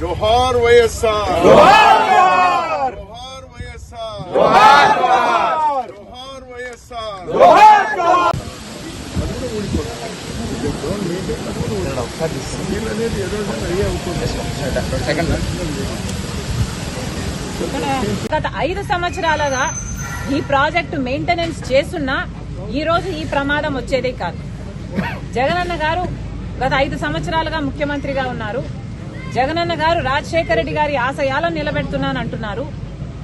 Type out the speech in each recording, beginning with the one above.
జోహార్ వైఎస్ఆర్, జోహార్ జోహార్ వైఎస్ఆర్, జోహార్ జోహార్ వైఎస్ఆర్. జోహార్ గత 5 సంవత్సరాలుగా ఈ ప్రాజెక్టు మెయింటెనెన్స్ చేస్తున్నా ఈ రోజు ఈ ప్రమాదం వచ్చేదే కాదు. జగనన్న గారు గత 5 సంవత్సరాలుగా ముఖ్యమంత్రిగా ఉన్నారు. జగనన్న గారు రాజశేఖర రెడ్డి గారి ఆశయాలను నిలబెడుతున్నాను అంటున్నారు.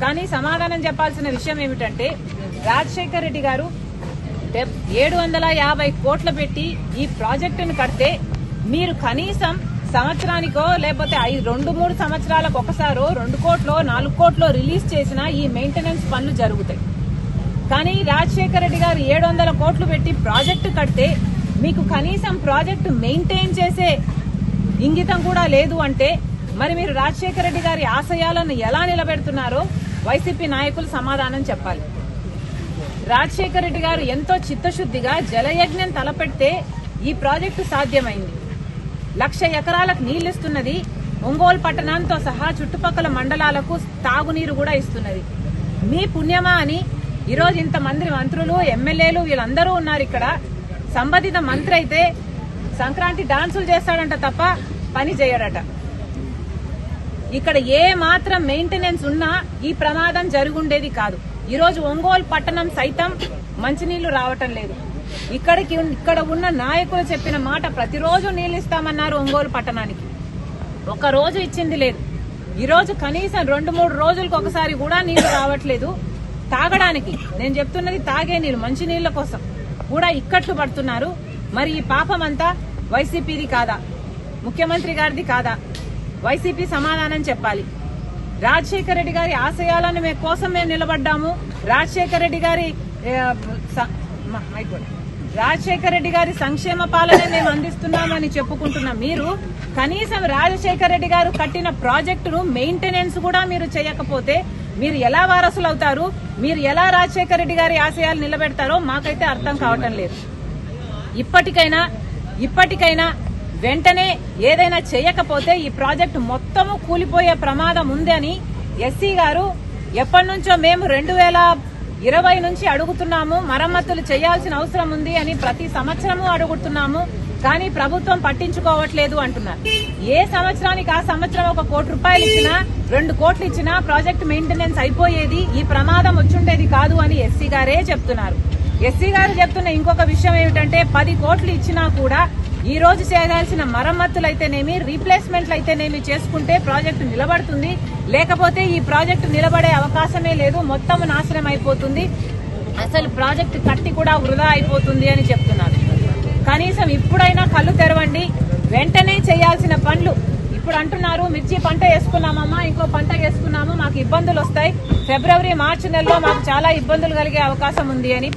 కానీ సమాధానం చెప్పాల్సిన విషయం ఏమిటంటే రాజశేఖర రెడ్డి గారు 750 కోట్లు పెట్టి ఈ ప్రాజెక్టును కడితే మీరు కనీసం సంవత్సరానికో లేకపోతే 2-3 సంవత్సరాలకు ఒకసారో 2 కోట్లో 4 కోట్లో రిలీజ్ చేసిన ఈ మెయింటెనెన్స్ పనులు జరుగుతాయి. కానీ రాజశేఖర రెడ్డి గారు 700 కోట్లు పెట్టి ప్రాజెక్టు కడితే మీకు కనీసం ప్రాజెక్టు మెయింటైన్ చేసే ఇంగితం కూడా లేదు అంటే మరి మీరు రాజశేఖర రెడ్డి గారి ఆశయాలను ఎలా నిలబెడుతున్నారో వైసీపీ నాయకులు సమాధానం చెప్పాలి. రాజశేఖర రెడ్డి గారు ఎంతో చిత్తశుద్దిగా జలయజ్ఞం తలపెడితే ఈ ప్రాజెక్టు సాధ్యమైంది. 1,00,000 ఎకరాలకు నీళ్లిస్తున్నది. ఒంగోలు పట్టణంతో సహా చుట్టుపక్కల మండలాలకు తాగునీరు కూడా ఇస్తున్నది. మీ పుణ్యమా అని ఈరోజు ఇంతమంది మంత్రులు, ఎమ్మెల్యేలు వీళ్ళందరూ ఉన్నారు ఇక్కడ. సంబంధిత మంత్రి అయితే సంక్రాంతి డాన్సులు చేస్తాడంట తప్ప పని చేయడట. ఇక్కడ ఏ మాత్రం మెయింటెనెన్స్ ఉన్నా ఈ ప్రమాదం జరుగుండేది కాదు. ఈరోజు ఒంగోలు పట్టణం సైతం మంచినీళ్లు రావటం లేదు. ఇక్కడ ఉన్న నాయకులు చెప్పిన మాట ప్రతిరోజు నీళ్లు ఇస్తామన్నారు ఒంగోలు పట్టణానికి. ఒక రోజు ఇచ్చింది లేదు. ఈరోజు కనీసం 2-3 రోజులకు ఒకసారి కూడా నీళ్లు రావట్లేదు. తాగడానికి నేను చెప్తున్నది తాగే నీళ్లు, మంచి నీళ్ల కోసం కూడా ఇక్కట్లు పడుతున్నారు. మరి ఈ పాపం అంతా వైసీపీది కాదా, ముఖ్యమంత్రి గారిది కాదా? వైసీపీ సమాధానం చెప్పాలి. రాజశేఖర రెడ్డి గారి ఆశయాలను కోసం మేము నిలబడ్డాము. రాజశేఖర రెడ్డి గారి సంక్షేమ పాలన మేము అందిస్తున్నామని చెప్పుకుంటున్న మీరు కనీసం రాజశేఖర రెడ్డి గారు కట్టిన ప్రాజెక్టును మెయింటెనెన్స్ కూడా మీరు చేయకపోతే మీరు ఎలా వారసులు అవుతారు? మీరు ఎలా రాజశేఖర రెడ్డి గారి ఆశయాలు నిలబెడతారో మాకైతే అర్థం కావటం లేదు. ఇప్పటికైనా వెంటనే ఏదైనా చేయకపోతే ఈ ప్రాజెక్టు మొత్తము కూలిపోయే ప్రమాదం ఉంది అని ఎస్సీ గారు ఎప్పటి నుంచో మేము 2020 నుంచి అడుగుతున్నాము. మరమ్మతులు చేయాల్సిన అవసరం ఉంది అని ప్రతి సంవత్సరము అడుగుతున్నాము. కానీ ప్రభుత్వం పట్టించుకోవట్లేదు అంటున్నారు. ఏ సంవత్సరానికి ఆ సంవత్సరం 1 కోటి రూపాయలు ఇచ్చినా 2 కోట్లు ఇచ్చినా ప్రాజెక్టు మెయింటెనెన్స్ అయిపోయేది, ఈ ప్రమాదం వచ్చుండేది కాదు అని ఎస్సీ గారే చెప్తున్నారు. ఎస్సీ గారు చెప్తున్న ఇంకొక విషయం ఏమిటంటే 10 కోట్లు ఇచ్చినా కూడా ఈ రోజు చేయాల్సిన మరమ్మతులైతేనేమి, రీప్లేస్మెంట్లు అయితేనేమి చేసుకుంటే ప్రాజెక్టు నిలబడుతుంది. లేకపోతే ఈ ప్రాజెక్టు నిలబడే అవకాశమే లేదు, మొత్తం నాశనం అయిపోతుంది, అసలు ప్రాజెక్టు కట్టి కూడా వృధా అయిపోతుంది అని చెప్తున్నారు. కనీసం ఇప్పుడైనా కళ్ళు తెరవండి. వెంటనే చేయాల్సిన పనులు ఇప్పుడు అంటున్నారు. మిర్చి పంట వేసుకున్నామమ్మా, ఇంకో పంట వేసుకున్నాము, మాకు ఇబ్బందులు వస్తాయి, ఫిబ్రవరి మార్చి నెలలో మాకు చాలా ఇబ్బందులు కలిగే అవకాశం ఉంది అని.